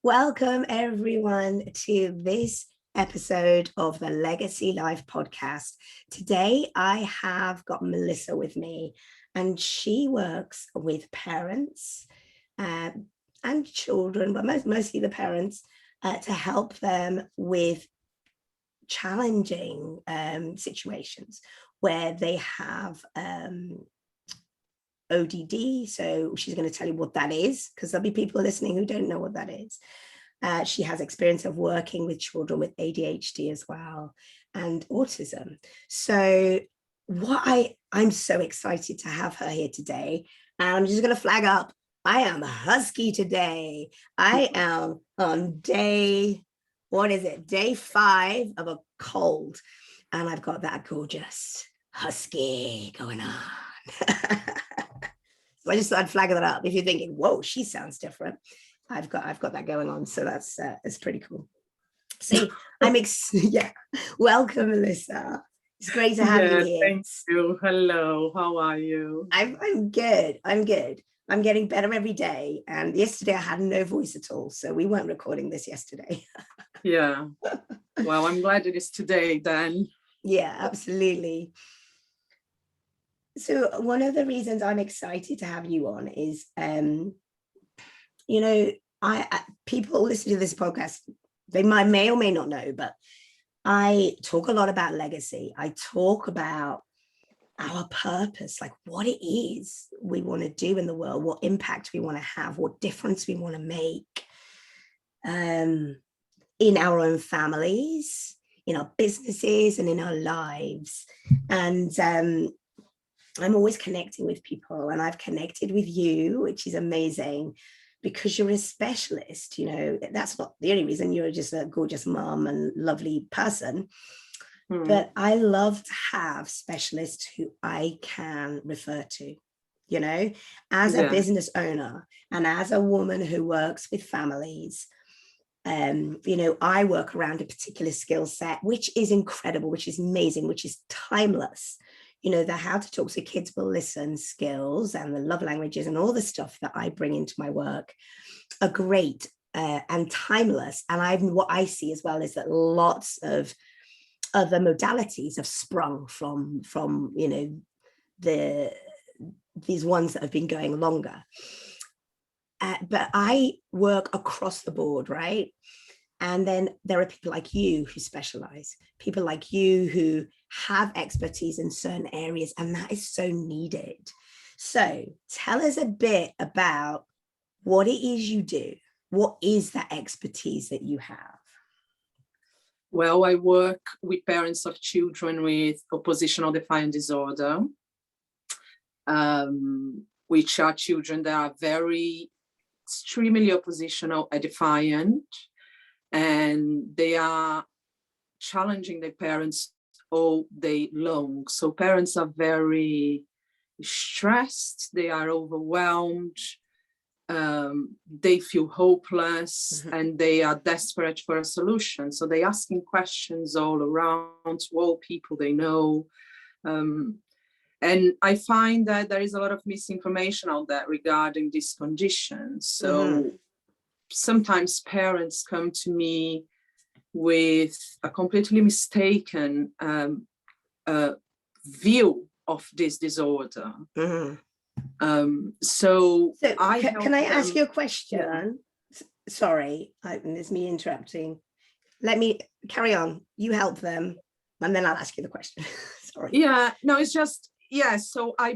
Welcome, everyone, to this episode of the Legacy Life podcast. Today, I have got Melissa with me, and she works with parents and children, but mostly the parents, to help them with challenging situations where they have ODD. So she's going to tell you what that is, because there'll be people listening who don't know what that is. She has experience of working with children with ADHD as well, and autism. So I'm so excited to have her here today. And I'm just going to flag up, I am husky today. I am on day 5 of a cold. And I've got that gorgeous husky going on. So I just thought I'd flag that up. If you're thinking, whoa, she sounds different, I've got that going on. So that's pretty cool. So welcome, Melissa. It's great to have you here. Thank you. Hello, how are you? I'm good. I'm getting better every day. And yesterday I had no voice at all, so we weren't recording this yesterday. Yeah. Well, I'm glad it is today then. Yeah, absolutely. So one of the reasons I'm excited to have you on is, people listen to this podcast, they may or may not know, but I talk a lot about legacy. I talk about our purpose, like what it is we want to do in the world, what impact we want to have, what difference we want to make in our own families, in our businesses, and in our lives. And I'm always connecting with people, and I've connected with you, which is amazing, because you're a specialist. That's not the only reason. You're just a gorgeous mom and lovely person. But I love to have specialists who I can refer to, as a business owner and as a woman who works with families. I work around a particular skill set, which is incredible, which is amazing, which is timeless. The how to talk so kids will listen skills and the love languages and all the stuff that I bring into my work are great and timeless. And what I see as well is that lots of other modalities have sprung from these ones that have been going longer. But I work across the board, right? And then there are people like you who specialize, people like you who have expertise in certain areas, and that is so needed. So tell us a bit about what it is you do. What is that expertise that you have? Well, I work with parents of children with oppositional defiant disorder, which are children that are very extremely oppositional and defiant, and they are challenging their parents all day long. So parents are very stressed, they are overwhelmed, they feel hopeless, and they are desperate for a solution. So they're asking questions all around to all people they know. And I find that there is a lot of misinformation out there regarding this condition. So sometimes parents come to me with a completely mistaken view of this disorder. So can I ask you a question? Yeah. Sorry, it's me interrupting. Let me carry on. You help them, and then I'll ask you the question. Sorry. Yeah, no, it's just, so I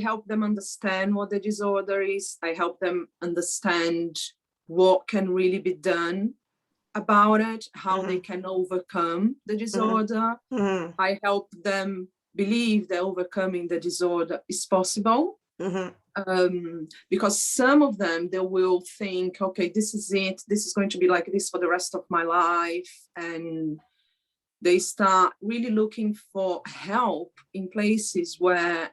help them understand what the disorder is. I help them understand what can really be done about it, how they can overcome the disorder. I help them believe that overcoming the disorder is possible. Because some of them, they will think, okay, this is it, this is going to be like this for the rest of my life, and they start really looking for help in places where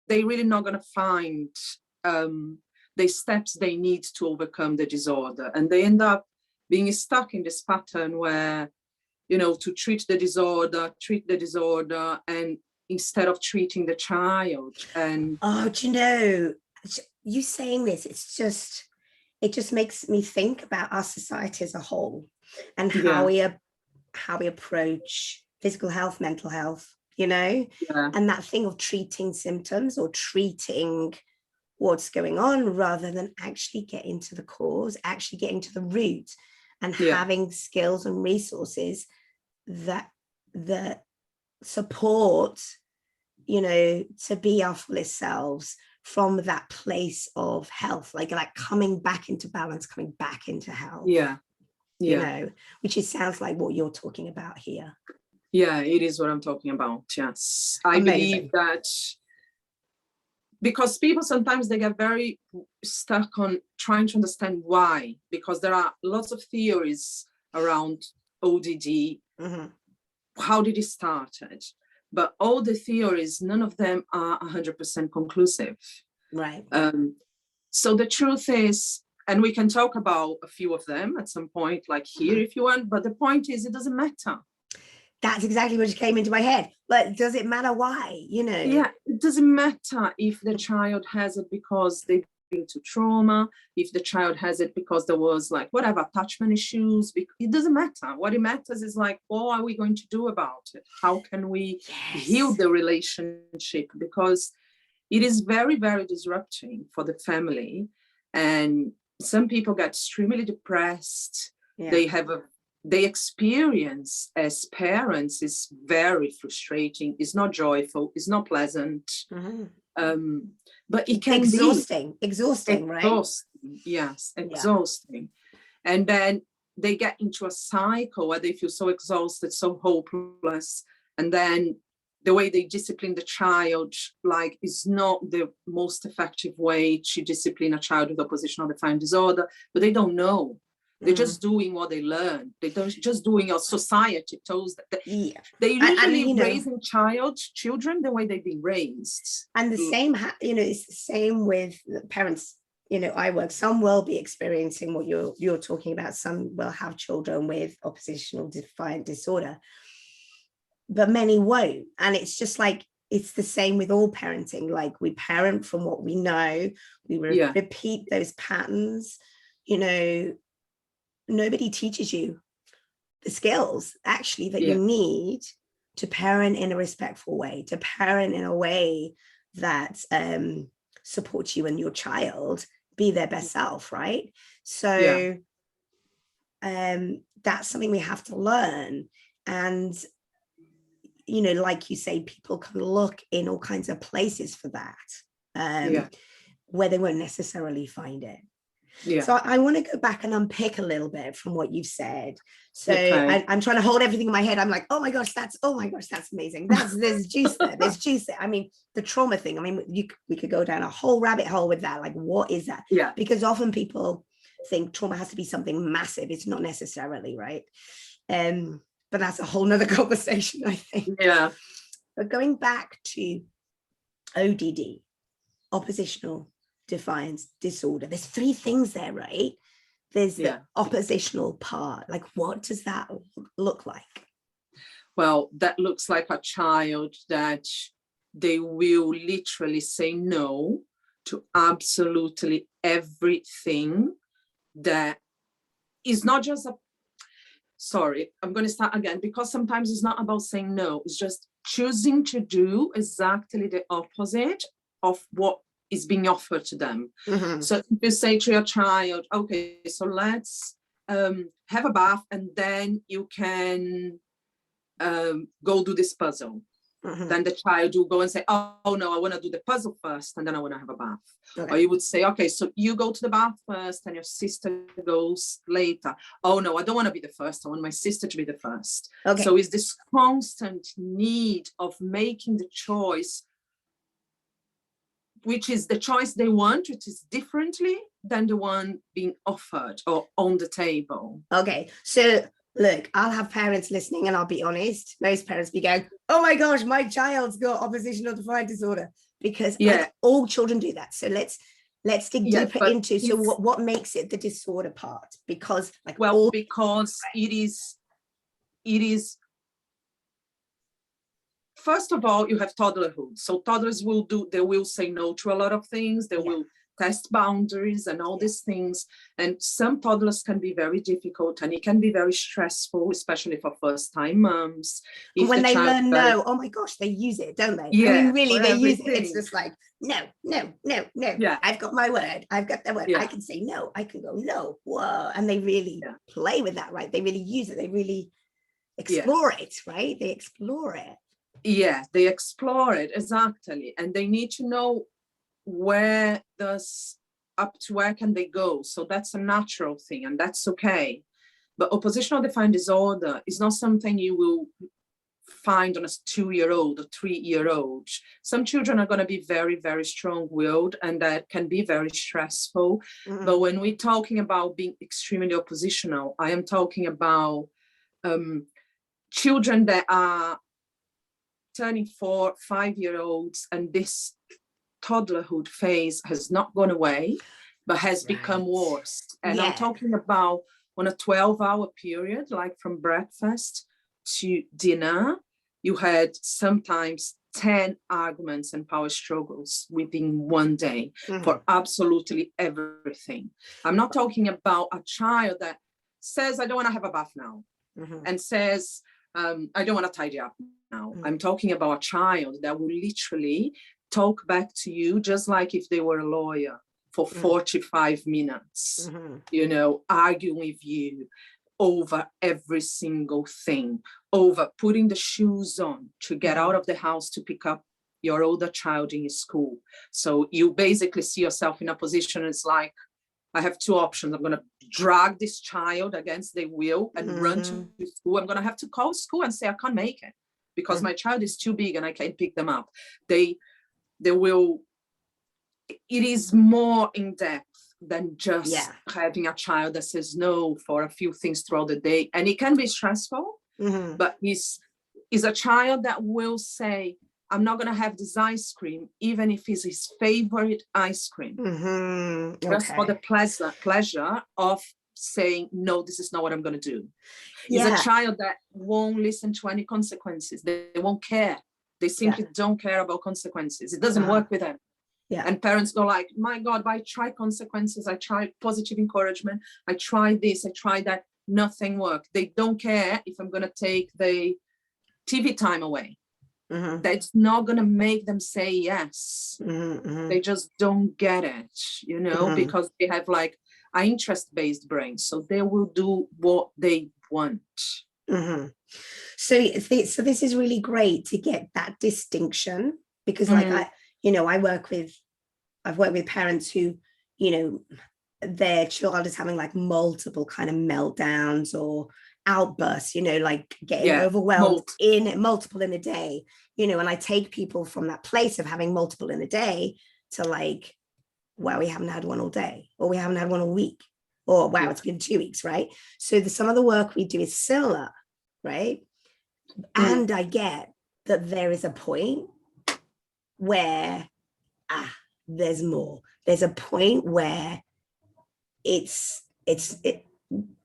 they're really not going to find the steps they need to overcome the disorder, and they end up being stuck in this pattern where, to treat the disorder, and instead of treating the child. And you saying this, it's just, it just makes me think about our society as a whole and Yeah. how we approach physical health, mental health, you know, Yeah. and that thing of treating symptoms or treating what's going on rather than actually getting to the cause, actually getting to the root, and Yeah. having skills and resources that support, you know, to be our fullest selves from that place of health, like coming back into balance, coming back into health. Yeah. You Yeah. know, which sounds like what you're talking about here. Yeah, it is what I'm talking about. Yes. I Amazing. believe that because people sometimes they get very stuck on trying to understand why, because there are lots of theories around ODD. Mm-hmm. How did it started? But all the theories, none of them are 100% conclusive. Right. So the truth is, and we can talk about a few of them at some point, like here if you want, but the point is it doesn't matter. That's exactly what came into my head. But does it matter why, you know? Yeah, it doesn't matter if the child has it because they've been to trauma, if the child has it because there was like whatever attachment issues. It doesn't matter. What it matters is like, what are we going to do about it? How can we heal the relationship? Because it is very, very disrupting for the family. And some people get extremely depressed. Yeah. They experience as parents is very frustrating. It's not joyful. It's not pleasant. Mm-hmm. But it can exhausting, be exhausting, right? Yes, exhausting. Yeah. And then they get into a cycle where they feel so exhausted, so hopeless, and then the way they discipline the child like is not the most effective way to discipline a child with oppositional defiant disorder, but they don't know. They're just doing what they learn. They don't just doing what society tells them. They usually raising children the way they've been raised. And the same, you know, it's the same with parents. You know, I work. Some will be experiencing what you're talking about. Some will have children with oppositional defiant disorder, but many won't. And it's just like, it's the same with all parenting. Like we parent from what we know. We repeat those patterns. You know, nobody teaches you the skills actually that you need to parent in a respectful way, to parent in a way that supports you and your child be their best self, right? So that's something we have to learn. And, you know, like you say, people can look in all kinds of places for that, where they won't necessarily find it. Yeah. So I want to go back and unpick a little bit from what you've said. So I'm trying to hold everything in my head. I'm like, oh my gosh, that's amazing. There's juice there. There's juice there. I mean, the trauma thing. I mean, we could go down a whole rabbit hole with that. Like, what is that? Yeah. Because often people think trauma has to be something massive. It's not necessarily, right? But that's a whole nother conversation, I think. Yeah. But going back to ODD, oppositional defiance disorder, there's three things there, right? There's the oppositional part. Like, what does that look like? Well, that looks like a child that they will literally say no to absolutely everything that is not just a, sorry, I'm going to start again, because sometimes it's not about saying no, it's just choosing to do exactly the opposite of what is being offered to them. Mm-hmm. So if you say to your child, okay, so let's have a bath and then you can go do this puzzle. Mm-hmm. Then the child will go and say, oh no, I want to do the puzzle first and then I want to have a bath. Okay. Or you would say, okay, so you go to the bath first and your sister goes later. Oh no, I don't want to be the first. I want my sister to be the first. Okay. So it's this constant need of making the choice, which is the choice they want, which is differently than the one being offered or on the table. Okay, so look, I'll have parents listening and I'll be honest, most parents be going, oh my gosh, my child's got oppositional defiant disorder, because like, all children do that. So let's dig deeper into, so what makes it the disorder part? Because like, because it is, first of all, you have toddlerhood. So toddlers they will say no to a lot of things. They will test boundaries and all these things. And some toddlers can be very difficult, and it can be very stressful, especially for first-time moms. And when they learn no, oh my gosh, they use it, don't they? Yeah, I mean, really, they use it. everything. It's just like, no, no, no, no. Yeah. I've got my word. I've got the word. Yeah. I can say no. I can go no. Whoa. And they really play with that, right? They really use it. They really explore it, right? They explore it. Yeah, they explore it, exactly. And they need to know where up to where can they go. So that's a natural thing, and that's okay. But oppositional defiant disorder is not something you will find on a 2-year-old or 3-year-old. Some children are going to be very, very strong-willed, and that can be very stressful. But when we're talking about being extremely oppositional, I am talking about children that are turning 4, 5-year-olds, and this toddlerhood phase has not gone away, but has become worse. And I'm talking about on a 12-hour period, like from breakfast to dinner, you had sometimes 10 arguments and power struggles within one day for absolutely everything. I'm not talking about a child that says, I don't want to have a bath now, and says, I don't want to tidy up now. I'm talking about a child that will literally talk back to you just like if they were a lawyer for 45 minutes, you know, arguing with you over every single thing, over putting the shoes on to get out of the house to pick up your older child in school. So you basically see yourself in a position, it's like, I have two options. I'm going to drag this child against their will and run to school. I'm going to have to call school and say, I can't make it because my child is too big and I can't pick them up. They will, it is more in depth than just having a child that says no for a few things throughout the day. And it can be stressful, but is a child that will say, I'm not going to have this ice cream, even if it's his favorite ice cream. Just for the pleasure of saying, no, this is not what I'm going to do. It's a child that won't listen to any consequences. They won't care. They simply don't care about consequences. It doesn't work with them. And parents go like, my God, I try consequences. I try positive encouragement. I try this, I try that. Nothing worked. They don't care if I'm going to take the TV time away. That's not going to make them say yes. They just don't get it, you know, because they have like an interest-based brain. So they will do what they want. So this is really great to get that distinction, because like I've worked with parents who, you know, their child is having like multiple kind of meltdowns or outbursts, you know, like getting overwhelmed multiple in a day, you know, and I take people from that place of having multiple in a day to like, wow, we haven't had one all day, or we haven't had one all week, or wow, it's been 2 weeks, right? So some of the work we do is similar, right? And I get that there is a point where there's more. There's a point where it's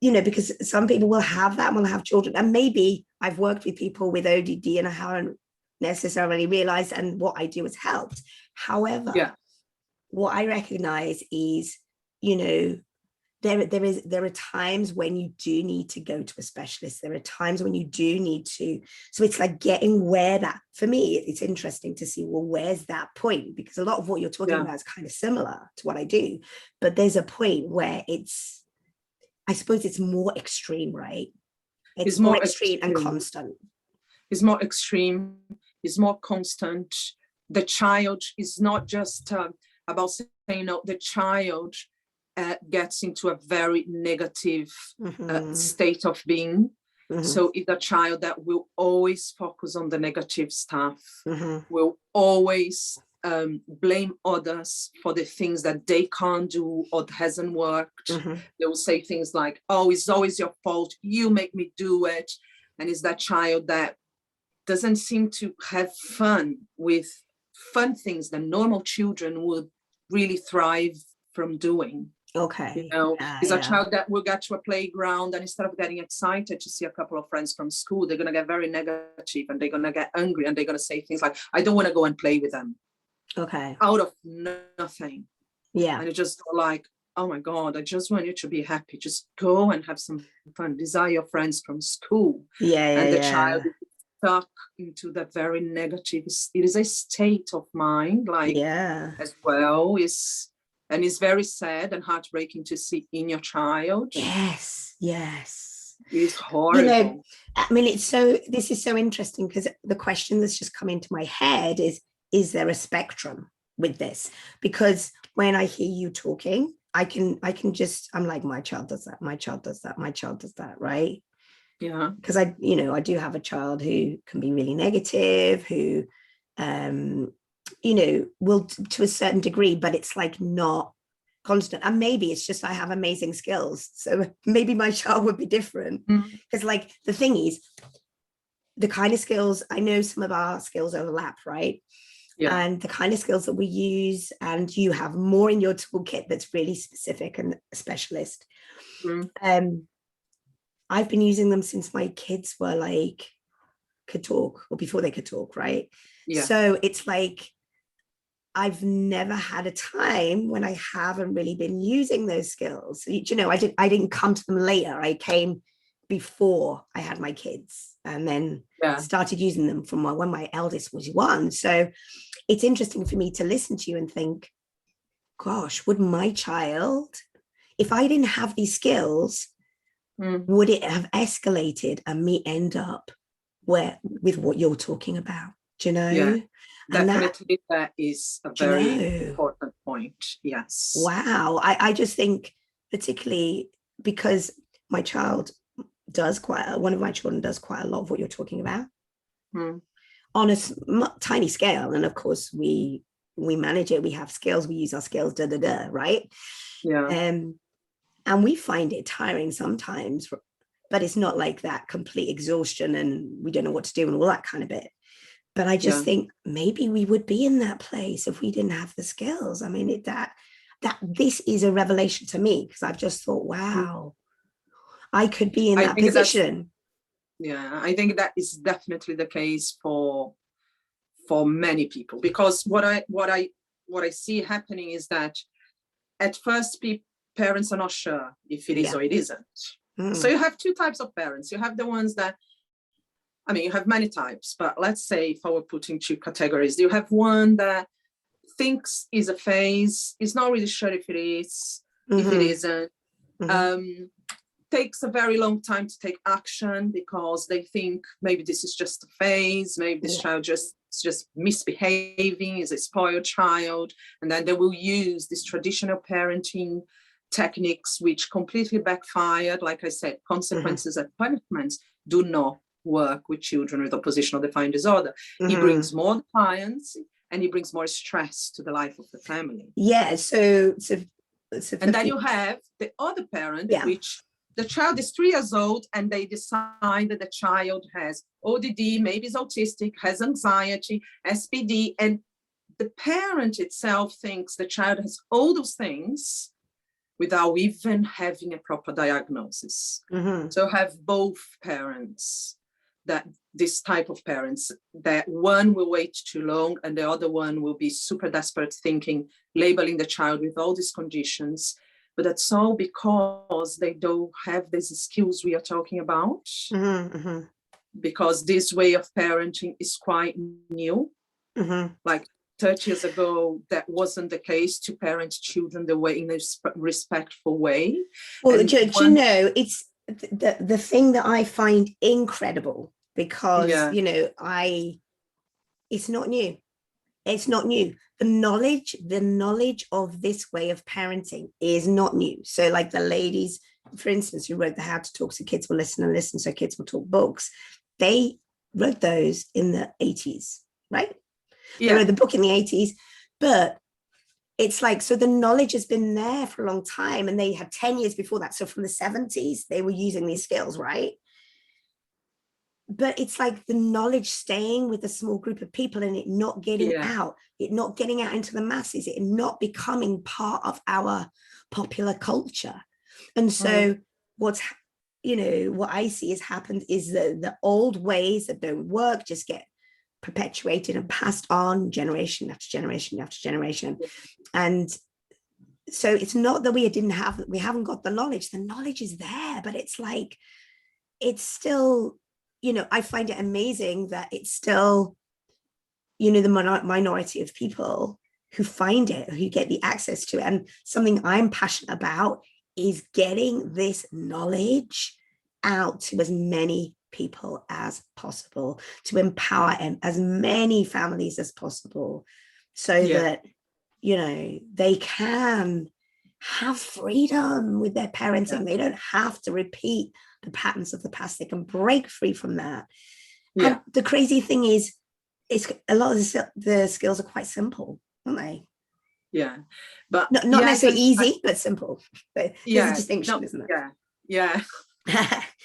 you know, because some people will have that and will have children, and maybe I've worked with people with ODD and I haven't necessarily realized, and what I do has helped. However, what I recognize is, you know, there are times when you do need to go to a specialist. There are times when you do need to, so it's like getting where that, for me, it's interesting to see, well, where's that point? Because a lot of what you're talking about is kind of similar to what I do, but there's a point where it's, I suppose it's more extreme, right? It's more extreme and constant. It's more extreme, it's more constant. The child is not just about saying no, the child gets into a very negative state of being. So it's a child that will always focus on the negative stuff, will always blame others for the things that they can't do or hasn't worked. They will say things like, oh, it's always your fault, you make me do it. And it's that child that doesn't seem to have fun with fun things that normal children would really thrive from doing. You know, it's a child that will get to a playground, and instead of getting excited to see a couple of friends from school, they're going to get very negative, and they're going to get angry, and they're going to say things like, I don't want to go and play with them. Out of nothing. Yeah. And you just go like, oh my God, I just want you to be happy. Just go and have some fun. These are your friends from school. And the child is stuck into that very negative, it is a state of mind, like as well, and it's very sad and heartbreaking to see in your child. Yes. It's horrible. You know, I mean, this is so interesting, because the question that's just come into my head is there a spectrum with this? Because when I hear you talking, I can just, I'm like, my child does that, my child does that, my child does that, right? Yeah. Because I do have a child who can be really negative, who, will to a certain degree, but it's like not constant. And maybe it's just I have amazing skills, so maybe my child would be different. Because like the thing is, the kind of skills, I know some of our skills overlap, right? Yeah. And the kind of skills that we use, and you have more in your toolkit that's really specific and specialist. I've been using them since my kids were like, could talk, or before they could talk, right? Yeah. So it's like, I've never had a time when I haven't really been using those skills. You know, I didn't come to them later. I came before I had my kids, and then started using them from when my eldest was 1. So it's interesting for me to listen to you and think, gosh, would my child, if I didn't have these skills, would it have escalated and me end up with what you're talking about? Do you know? Yeah. Definitely, that is a very important point. Yes. Wow. I just think, particularly because my child one of my children does quite a lot of what you're talking about on a tiny scale. And of course, we manage it. We have skills. We use our skills, right? Yeah. And we find it tiring sometimes, but it's not like that complete exhaustion and we don't know what to do and all that kind of bit. But I just think maybe we would be in that place if we didn't have the skills. I mean, that this is a revelation to me, because I've just thought, wow, I could be in that position. Yeah, I think that is definitely the case for many people, because what I see happening is that at first parents are not sure if it is or it isn't. So you have 2 types of parents. You have the ones that, I mean, you have many types, but let's say if I were putting 2 categories, you have one that thinks is a phase, is not really sure if it is, if it isn't, takes a very long time to take action because they think maybe this is just a phase, maybe this child just misbehaving, is a spoiled child, and then they will use this traditional parenting techniques which completely backfired. Like I said, consequences and punishments do not work with children with oppositional defiant disorder. It brings more defiance and it brings more stress to the life of the family. Yeah. So and then you have the other parent, which the child is 3 years old and they decide that the child has ODD, maybe is autistic, has anxiety, SPD, and the parent itself thinks the child has all those things without even having a proper diagnosis. So have both parents, that this type of parents, that one will wait too long and the other one will be super desperate, thinking, labeling the child with all these conditions. But that's all because they don't have these skills we are talking about. Because this way of parenting is quite new. Like 30 years ago, that wasn't the case, to parent children the way, in a respectful way. Well, do you know, it's the thing that I find incredible, because it's not new. It's not new. The knowledge of this way of parenting is not new. So like the ladies, for instance, who wrote the How to Talk So Kids Will Listen and Listen So Kids Will Talk books, they wrote those in the 80s, right? They wrote the book in the 80s, but it's like, so the knowledge has been there for a long time, and they had 10 years before that. So from the 70s, they were using these skills, right? But it's like the knowledge staying with a small group of people and it not getting out, it not getting out into the masses, it not becoming part of our popular culture. And so what I see has happened is the old ways that don't work just get perpetuated and passed on generation after generation after generation. And so it's not that we haven't got the knowledge is there, but it's like, it's still, I find it amazing that it's still, the minority of people who find it, who get the access to it. And something I'm passionate about is getting this knowledge out to as many people as possible, to empower as many families as possible, so that, they can have freedom with their parenting. They don't have to repeat the patterns of the past. They can break free from that. And the crazy thing is, it's a lot of the skills are quite simple, aren't they? Yeah, but not necessarily easy, but simple. But there's a distinction, isn't it? Yeah.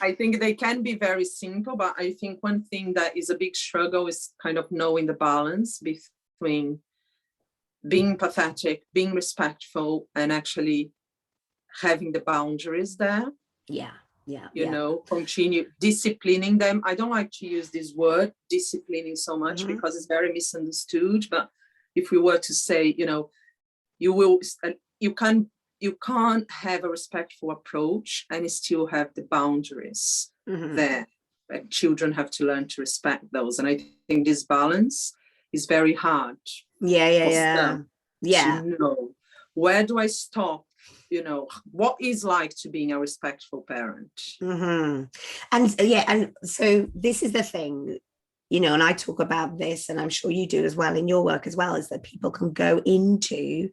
I think they can be very simple, but I think one thing that is a big struggle is kind of knowing the balance between being empathetic, being respectful, and actually having the boundaries there. Continue disciplining them. I don't like to use this word disciplining so much because it's very misunderstood, but if we were to say, you can't have a respectful approach and still have the boundaries there. Like, children have to learn to respect those, and I think this balance is very hard. To know, where do I stop? What is like to being a respectful parent. And so this is the thing, and I talk about this, and I'm sure you do as well in your work as well, is that people can go into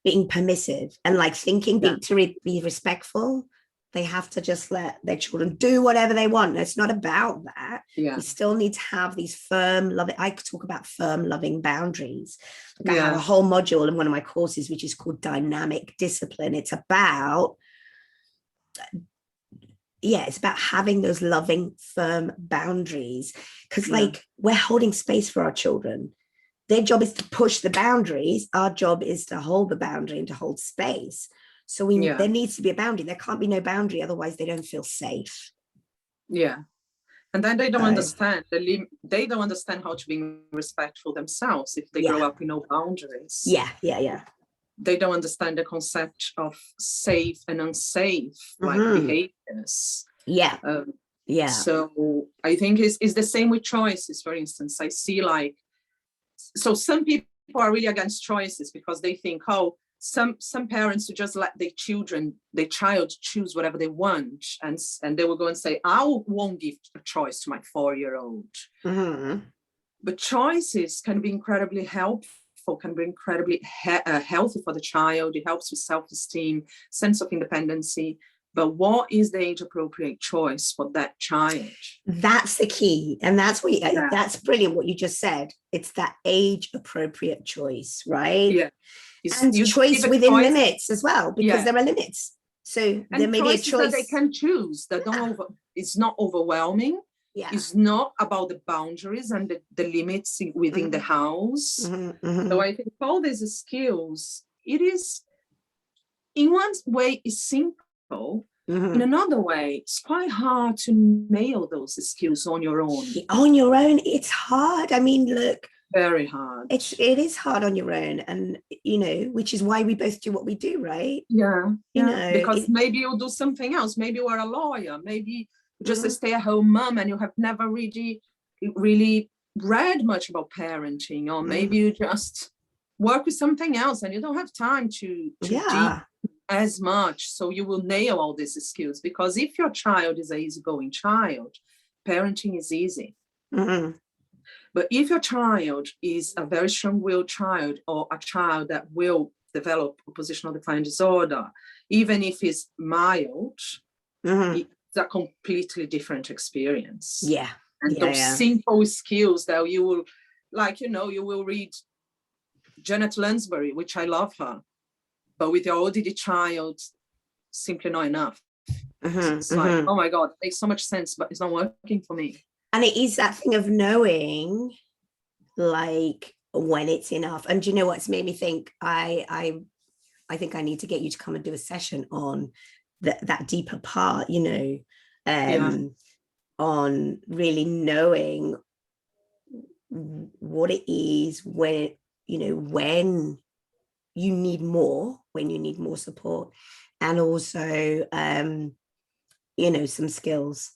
being permissive and like thinking to be respectful, they have to just let their children do whatever they want. It's not about that. You still need to have these firm, loving, I talk about firm, loving boundaries. Like I have a whole module in one of my courses, which is called Dynamic Discipline. It's about, it's about having those loving, firm boundaries. Because like, we're holding space for our children. Their job is to push the boundaries. Our job is to hold the boundary and to hold space. So there needs to be a boundary. There can't be no boundary, otherwise they don't feel safe. And then they don't understand. They don't understand how to be respectful themselves if they grow up with no boundaries. They don't understand the concept of safe and unsafe, like behaviours. So I think it's the same with choices. For instance, I see so some people are really against choices because they think, some parents who just let their child choose whatever they want, and they will go and say, I won't give a choice to my 4-year-old. But choices can be incredibly helpful, can be incredibly healthy for the child. It helps with self-esteem, sense of independency. But what is the age-appropriate choice for that child? That's the key. And that's that's brilliant what you just said. It's that age-appropriate choice, right? And choice within limits as well, because there are limits. So there may be a choice that they can choose that it's not overwhelming. It's not about the boundaries and the limits within the house. So I think all these skills, it is, in one way, is simple. In another way, it's quite hard to nail those skills on your own. On your own, it's hard. I mean, look, very hard. It is hard on your own, and which is why we both do what we do, right? Because maybe you'll do something else. Maybe you are a lawyer. Maybe just a stay-at-home mom, and you have never really read much about parenting, or maybe you just work with something else, and you don't have time to deep as much. So you will nail all these skills, because if your child is an easygoing child, parenting is easy. But if your child is a very strong-willed child, or a child that will develop oppositional defiant disorder, even if it's mild, it's a completely different experience. And those simple skills that you will, you will read Janet Lansbury, which I love her, but with your ODD child, simply not enough. It's like, oh my God, it makes so much sense, but it's not working for me. And it is that thing of knowing, like, when it's enough. And do you know what's made me think? I think I need to get you to come and do a session on that deeper part, on really knowing what it is when you need more when you need more support, and also some skills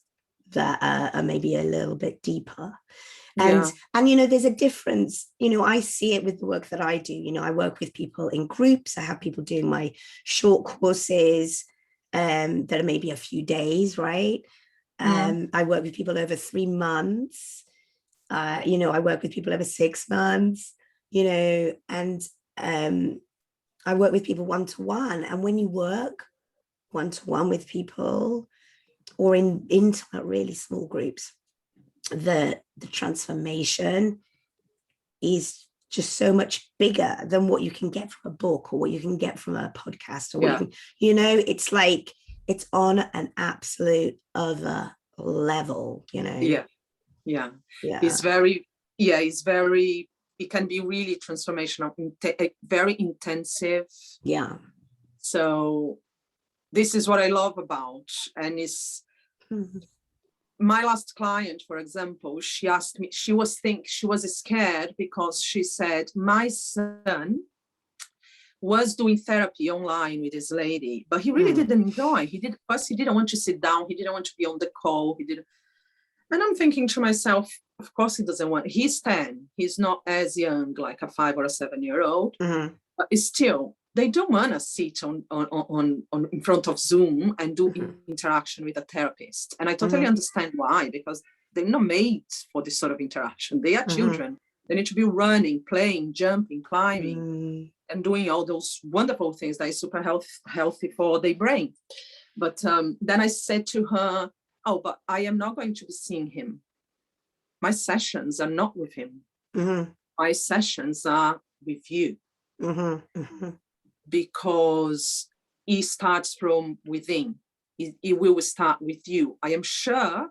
that are maybe a little bit deeper. And there's a difference. I see it with the work that I do. I work with people in groups. I have people doing my short courses that are maybe a few days, right? I work with people over 3 months. I work with people over 6 months, and I work with people one-to-one. And when you work one-to-one with people, or in intimate, really small groups, the transformation is just so much bigger than what you can get from a book or what you can get from a podcast, or what it's like, it's on an absolute other level. It's very it can be really transformational, very intensive. So this is what I love about. And it's my last client, for example, she asked me, she was scared because she said, my son was doing therapy online with this lady, but he really didn't enjoy. He didn't want to sit down. He didn't want to be on the call. And I'm thinking to myself, of course he doesn't want. He's 10. He's not as young like a 5 or a 7-year-old. But it's still, they don't want to sit on in front of Zoom and do interaction with a therapist. And I totally understand why, because they're not made for this sort of interaction. They are children. They need to be running, playing, jumping, climbing, and doing all those wonderful things that is super healthy for their brain. But then I said to her, oh, but I am not going to be seeing him. My sessions are not with him. My sessions are with you. Because it starts from within. It will start with you. I am sure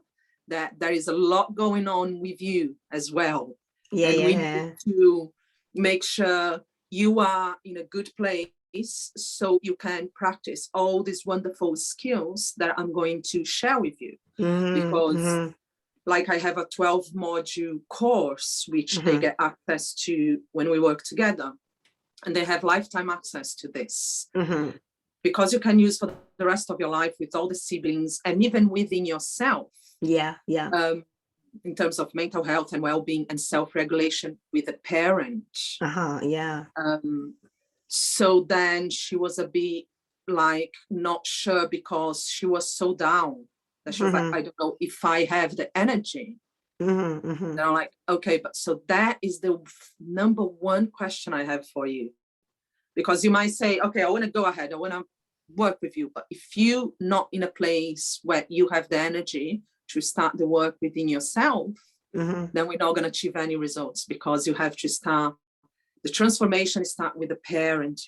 that there is a lot going on with you as well. We need to make sure you are in a good place so you can practice all these wonderful skills that I'm going to share with you. Because like I have a 12-module course, which they get access to when we work together. And they have lifetime access to this. Because you can use for the rest of your life with all the siblings and even within yourself. In terms of mental health and well-being and self-regulation with a parent. So then she was a bit like not sure, because she was so down that she was like, I don't know if I have the energy. And I'm like, okay, but so that is the number one question I have for you. Because you might say, okay, I want to go ahead, I want to work with you. But if you're not in a place where you have the energy to start the work within yourself, then we're not going to achieve any results, because you have to start the transformation, start with the parent,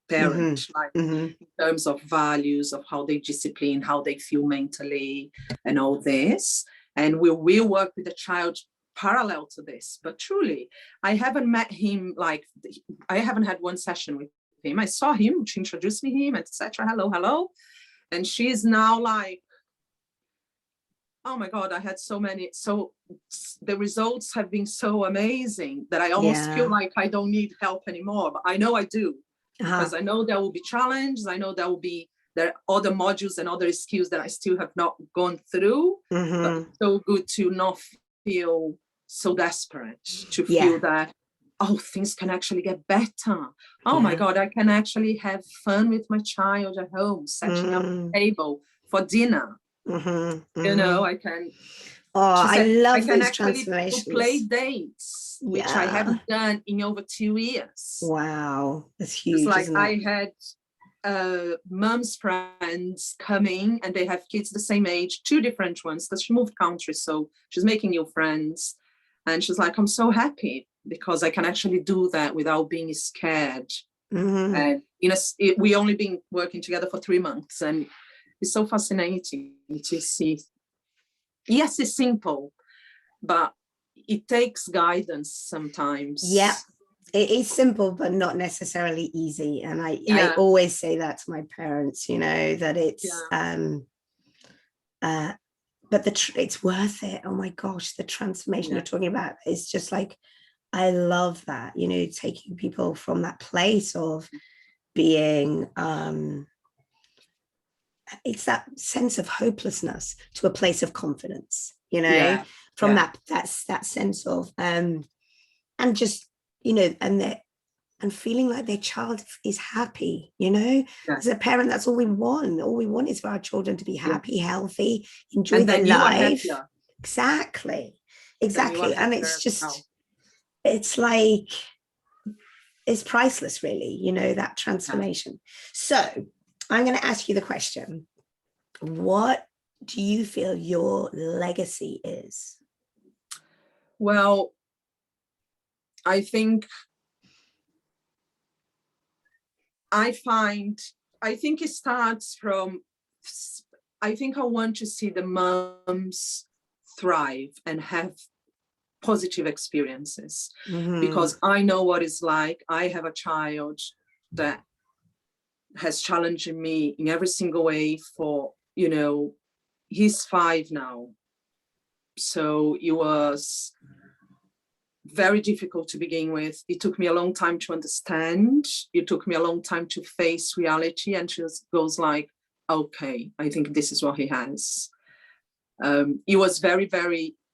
in terms of values, of how they discipline, how they feel mentally, and all this. And we will work with the child parallel to this. But truly, I haven't met him, like, I haven't had one session with him. I saw him, she introduced me to him, etc. Hello. And she's now like, oh my God, I had so many. So the results have been so amazing that I almost feel like I don't need help anymore. But I know I do, because I know there will be challenges. I know there are other modules and other skills that I still have not gone through. But it's so good to not feel so desperate, to feel that, oh, things can actually get better. Oh my God, I can actually have fun with my child at home, setting up a table for dinner. I can. I love those transformations. Play dates, which I haven't done in over 2 years. Wow, that's huge. It's like isn't I it? had mum's friends coming, and they have kids the same age, 2 different ones, because she moved countries, so she's making new friends. And she's like, I'm so happy because I can actually do that without being scared. And we only been working together for 3 months, and it's so fascinating to see. Yes, it's simple, but it takes guidance sometimes. Yeah, it is simple, but not necessarily easy. And I always say that to my parents, that it's, but it's worth it. Oh my gosh, the transformation you're talking about is just like, I love that, taking people from that place of being, it's that sense of hopelessness to a place of confidence, you know, Yeah. from Yeah. that sense of, and just, you know, and feeling like their child is happy, you know. Yeah. As a parent, that's all we want. All we want is for our children to be happy, healthy, enjoy And their then you are life. happier. Exactly. Then you are Exactly. And happier it's as just, well. it's like, it's priceless, really, you know, that transformation. So I'm going to ask you the question. What do you feel your legacy is? Well, I think it starts from, I think I want to see the moms thrive and have positive experiences, because I know what it's like. I have a child that has challenged me in every single way for, you know, he's 5 now. So it was very difficult to begin with. It took me a long time to understand. It took me a long time to face reality, and just goes like, okay, I think this is what he has. It was very,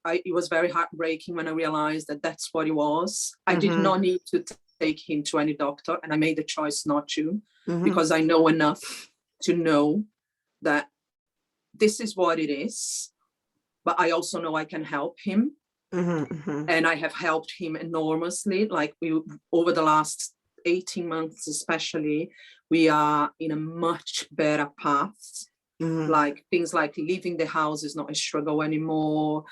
it was very heartbreaking when I realized that that's what it was. I did not need to take him to any doctor, and I made the choice not to, because I know enough to know that this is what it is. But I also know I can help him. And I have helped him enormously. Like, over the last 18 months especially, we are in a much better path. Like, things like leaving the house is not a struggle anymore.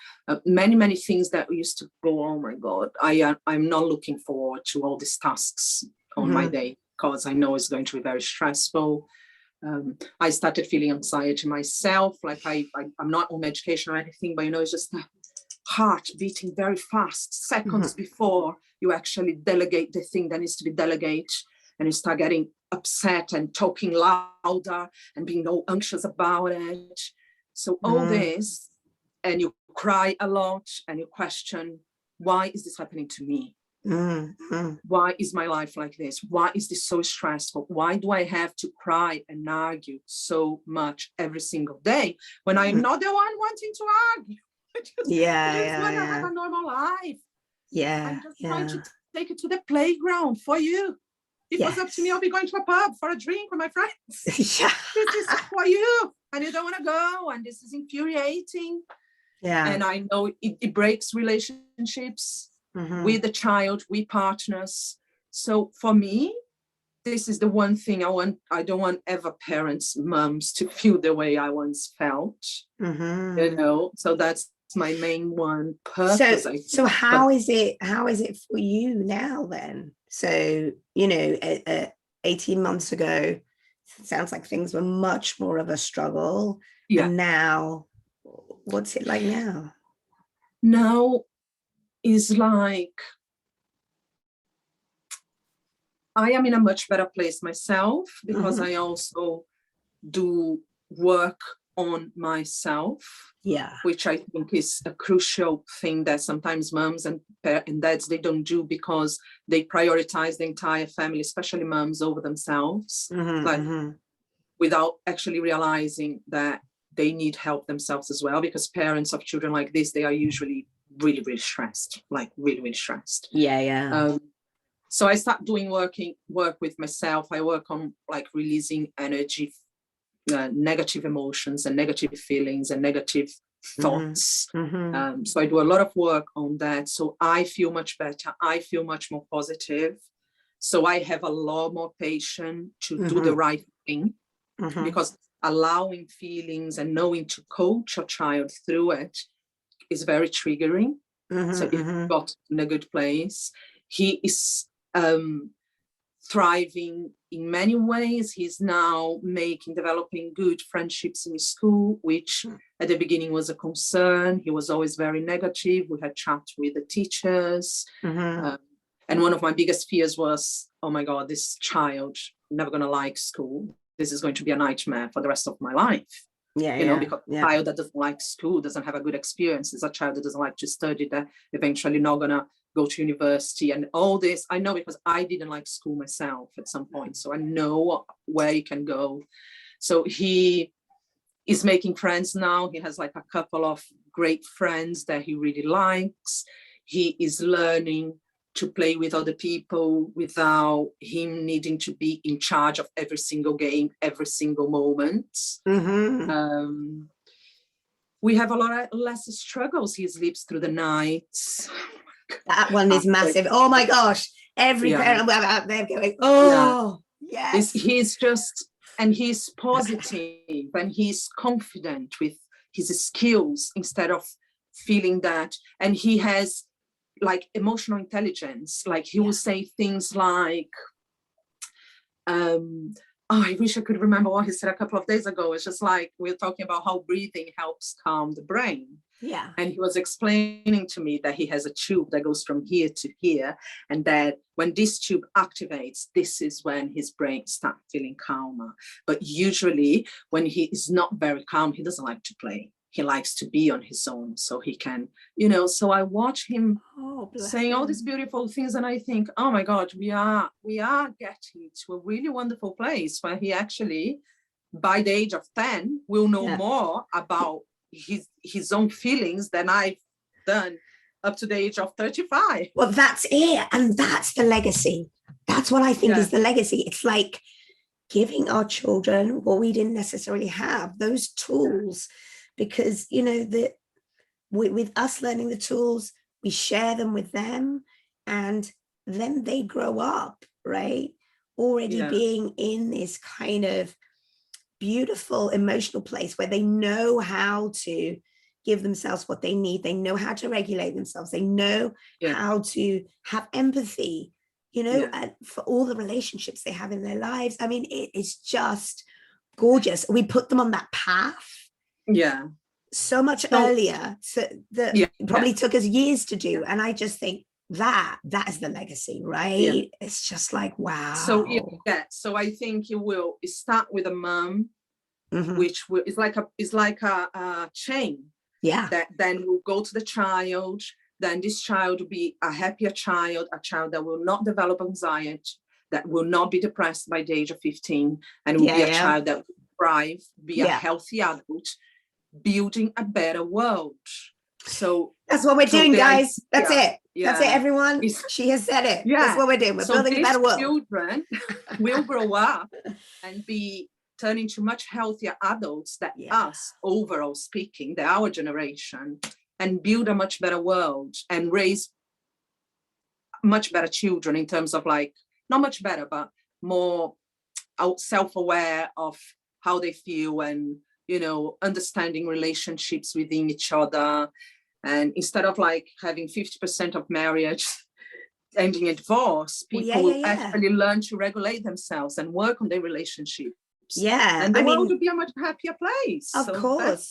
Many things that used to go, oh my God, I'm not looking forward to all these tasks on my day, because I know it's going to be very stressful. I started feeling anxiety myself. Like, I'm not on medication or anything, but, you know, it's just that heart beating very fast seconds before you actually delegate the thing that needs to be delegated, and you start getting upset and talking louder and being all anxious about it. So all this, and you cry a lot, and you question, why is this happening to me? Why is my life like this? Why is this so stressful? Why do I have to cry and argue so much every single day when I'm not the one wanting to argue? I just want to have a normal life. I'm just trying to take it to the playground for you. If it was up to me, I'll be going to a pub for a drink with my friends. This is for you, and you don't want to go, and this is infuriating. And I know it breaks relationships with the child, with partners. So for me, this is the one thing I don't want ever parents, moms, to feel the way I once felt. You know, so that's my main one purpose. So how is it for you now then? So, you know, 18 months ago, it sounds like things were much more of a struggle. And now, what's it like now? Now is like, I am in a much better place myself, because I also do work on myself, which I think is a crucial thing that sometimes moms and dads, they don't do, because they prioritize the entire family, especially moms, over themselves, without actually realizing that they need help themselves as well, because parents of children like this, they are usually really, really stressed, like really stressed. So I start doing work with myself. I work on like releasing energy, negative emotions and negative feelings and negative thoughts. So I do a lot of work on that. So I feel much better. I feel much more positive. So I have a lot more patience to do the right thing, because allowing feelings and knowing to coach your child through it is very triggering. So if you've got in a good place, he is thriving in many ways. He's now developing good friendships in school, which at the beginning was a concern. He was always very negative. We had chat with the teachers. And one of my biggest fears was, oh my God, this child never going to like school. This is going to be a nightmare for the rest of my life. because a child that doesn't like school doesn't have a good experience. It's a child that doesn't like to study, that eventually not gonna go to university and all this. I know because I didn't like school myself at some point, so I know where you can go. So he is making friends now. He has like a couple of great friends that he really likes. He is learning to play with other people without him needing to be in charge of every single game, every single moment. We have a lot less struggles. He sleeps through the nights. That one is massive. Oh my gosh. Every parent out there going, oh, yes. He's just, and he's positive and he's confident with his skills instead of feeling that. And he has like emotional intelligence. Like he will say things like, I wish I could remember what he said a couple of days ago. It's just like, we're talking about how breathing helps calm the brain. Yeah. And he was explaining to me that he has a tube that goes from here to here, and that when this tube activates, this is when his brain starts feeling calmer. But usually when he is not very calm, he doesn't like to play. He likes to be on his own, so he can, so I watch him saying all these beautiful things, and I think, oh my God, we are getting to a really wonderful place where he actually, by the age of 10, will know more about his own feelings than I've done up to the age of 35. Well, that's it. And that's the legacy. That's what I think is the legacy. It's like giving our children what we didn't necessarily have, those tools, because, with us learning the tools, we share them with them, and then they grow up, right? Already being in this kind of beautiful emotional place where they know how to give themselves what they need. They know how to regulate themselves. They know how to have empathy, and for all the relationships they have in their lives. I mean, it is just gorgeous. We put them on that path so much earlier, so that probably took us years to do. And I just think that is the legacy, right? It's just like, wow. So I think you will start with a mom, which is like a chain that then will go to the child. Then this child will be a happier child, a child that will not develop anxiety, that will not be depressed by the age of 15, and will be a child that will thrive, be a healthy adult, building a better world. So that's what we're doing, guys. That's it. That's it, everyone. She has said it. That's what we're doing. We're building a better world. Children will grow up and turn into much healthier adults than us, overall speaking, our generation, and build a much better world and raise much better children in terms of like, not much better, but more self-aware of how they feel and, understanding relationships within each other. And instead of like having 50% of marriage ending in divorce, people will actually learn to regulate themselves and work on their relationships. Yeah. And the world will be a much happier place. Of course.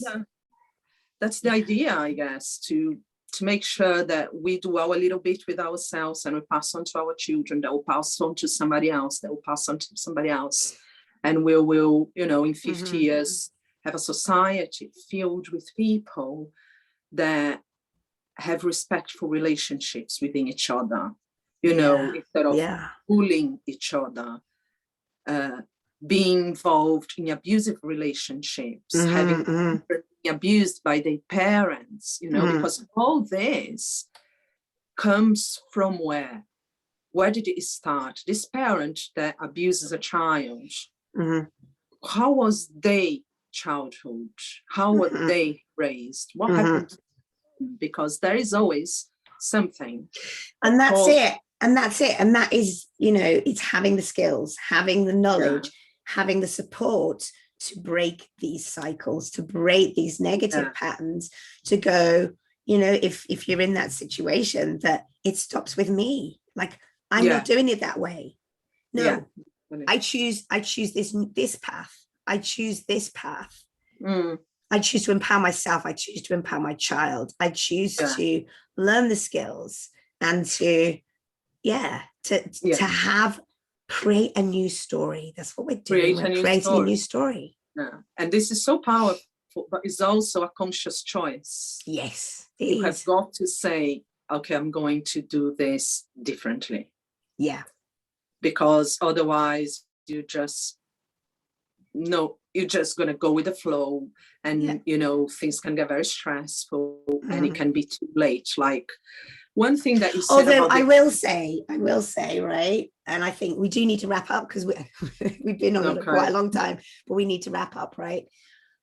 That's the idea, I guess, to make sure that we do our little bit with ourselves and we pass on to our children, that will pass on to somebody else, that will pass on to somebody else. And we will, in 50 years, have a society filled with people that have respectful relationships within each other, instead of bullying each other, being involved in abusive relationships, having been abused by their parents, because all this comes from where? Where did it start? This parent that abuses a child, how was their childhood? How were they raised? What happened to them? Because there is always something. And that's it. And that's it. And that is, it's having the skills, having the knowledge, having the support to break these cycles, to break these negative patterns, to go, if you're in that situation, that it stops with me. Like, I'm not doing it that way. No, I choose this path. I choose this path. I choose to empower myself. I choose to empower my child. I choose to learn the skills and to create a new story. That's what we're doing. We're creating a new story. Yeah. And this is so powerful but it's also a conscious choice. Yes, You have got to say, okay, I'm going to do this differently. Yeah. Because otherwise you're just going to go with the flow, and things can get very stressful, and it can be too late. Like one thing that you said, although I will say, right, and I think we do need to wrap up because we've been on quite a long time, but we need to wrap up, right?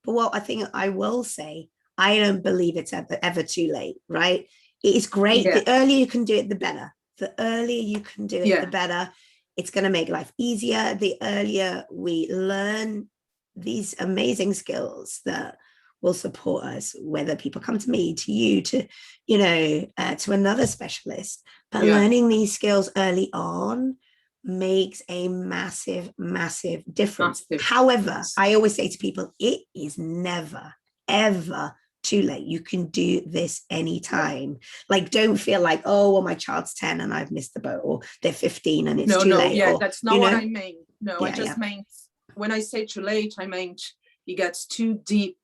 But what I think I will say, I don't believe it's ever too late, right? It is great. The earlier you can do it, the better. The earlier you can do it, the better. It's going to make life easier. The earlier we learn these amazing skills that will support us, whether people come to me, to you, to, to another specialist. But learning these skills early on makes a massive, massive difference. However, I always say to people, it is never, ever too late. You can do this anytime. Like, don't feel like, oh, well, my child's 10 and I've missed the boat, or they're 15 and it's too late. Yeah, that's not what I mean. No, I just meant, when I say too late, I meant it gets too deep,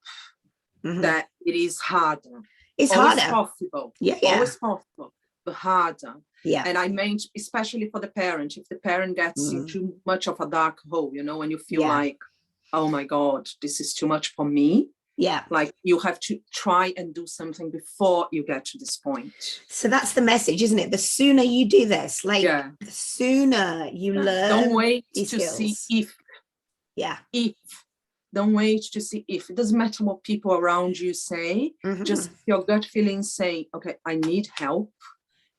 that it is harder. It's always harder. Possible. Always possible, but harder. Yeah. And I meant, especially for the parent, if the parent gets into much of a dark hole, when you feel like, oh my God, this is too much for me. Yeah. Like, you have to try and do something before you get to this point. So that's the message, isn't it? The sooner you do this, like the sooner you learn. Don't wait to see if. Yeah. If. Don't wait to see if. It doesn't matter what people around you say. Just your gut feeling say, okay, I need help.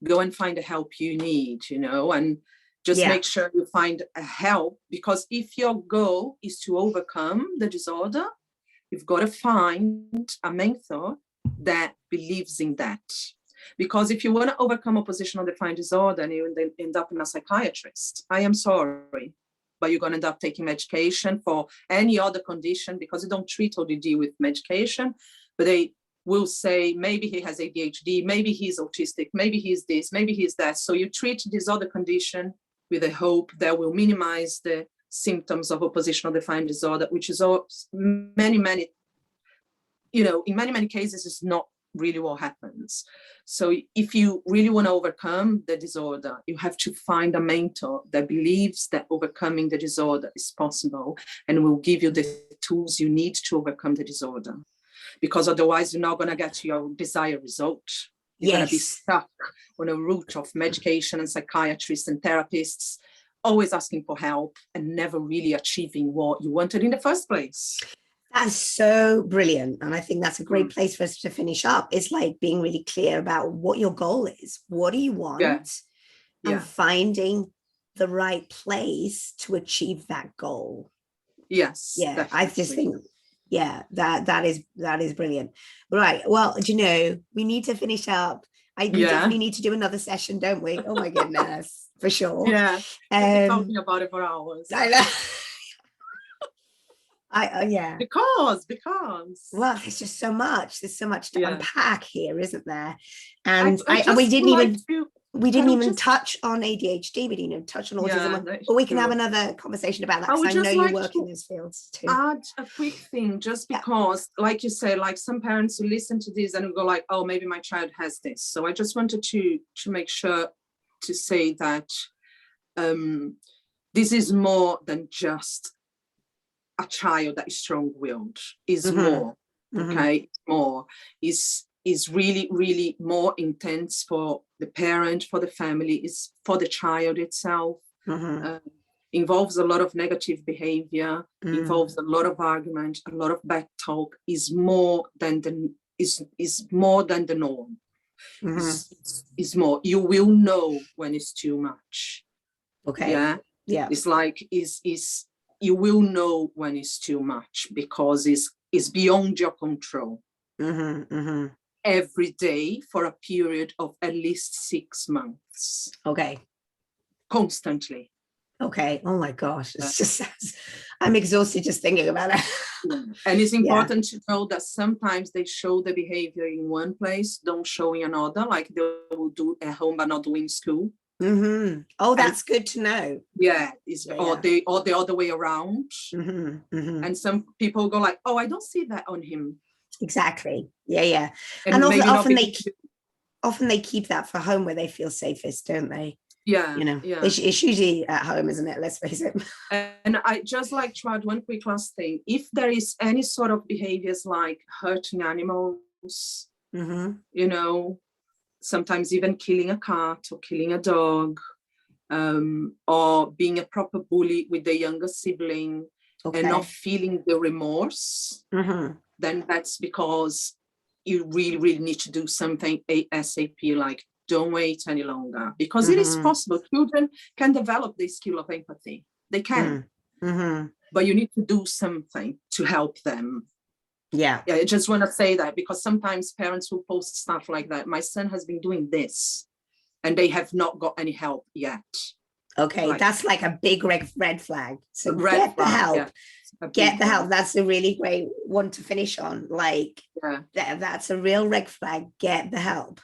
Go and find the help you need, and just make sure you find a help, because if your goal is to overcome the disorder, you've got to find a mentor that believes in that. Because if you want to overcome oppositional defiant disorder and you end up in a psychiatrist, I am sorry, but you're going to end up taking medication for any other condition, because they don't treat ODD with medication, but they will say, maybe he has ADHD, maybe he's autistic, maybe he's this, maybe he's that. So you treat this other condition with a hope that will minimize the symptoms of oppositional defiant disorder, which is in many cases is not really what happens. So if you really want to overcome the disorder, you have to find a mentor that believes that overcoming the disorder is possible and will give you the tools you need to overcome the disorder. Because otherwise you're not going to get to your desired result. You're going to be stuck on a route of medication and psychiatrists and therapists, always asking for help and never really achieving what you wanted in the first place. That's so brilliant. And I think that's a great place for us to finish up. It's like being really clear about what your goal is. What do you want? And finding the right place to achieve that goal. Yes. Yeah. Definitely. I just think, that is brilliant. Right. Well, we need to finish up. We definitely need to do another session, don't we? Oh my goodness. For sure. Yeah. We're talking about it for hours. I know. Because well, there's just so much. There's so much to unpack here, isn't there? And we didn't even touch on ADHD. We didn't even touch on autism. But we can have another conversation about that, because I know you work in those fields too. Add a quick thing, just because, like you say, like some parents who listen to this and go like, oh, maybe my child has this. So I just wanted to make sure to say that this is more than just a child that is strong-willed. Is more, okay? More is really, really more intense for the parent, for the family, is for the child itself. Involves a lot of negative behavior, involves a lot of argument, a lot of back talk. Is more than the norm. Is more. You will know when it's too much. Okay. Yeah. It's like you will know when it's too much, because it's beyond your control. Every day for a period of at least 6 months. Okay. Constantly. Okay. Oh my gosh. It's just, I'm exhausted just thinking about it. And it's important to know that sometimes they show the behavior in one place, don't show in another, like they will do at home but not do in school. Mm-hmm. Oh, And that's good to know. yeah, it's, Yeah, or the other way around. Mm-hmm. Mm-hmm. And some people go like, oh, I don't see that on him. Exactly. Yeah, yeah. And And maybe not often because, they keep that for home where they feel safest, don't they? yeah, You know, yeah. it's usually at home, isn't it? Let's face it. And I just like to add one quick last thing. If there is any sort of behaviors like hurting animals, Mm-hmm. you know, sometimes even killing a cat or killing a dog, or being a proper bully with the younger sibling and not Okay. feeling the remorse, Mm-hmm. then that's because you really, really need to do something ASAP, like don't wait any longer, because it is Mm-hmm. possible. Children can develop the skill of empathy. They can, Mm-hmm. but you need to do something to help them. Yeah. Yeah, I just want to say that because sometimes parents will post stuff like that. My son has been doing this and they have not got any help yet. Okay, Like, that's like a big red flag. So red get the flag, help. yeah, Get the help. one. That's a really great one to finish on. Like Yeah, that's a real red flag. Get the help.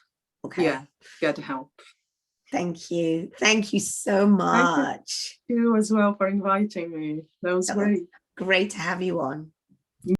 Okay. yeah, get help. Thank you. Thank you so Thank much. you as well for inviting me. That was great. Great to have you on.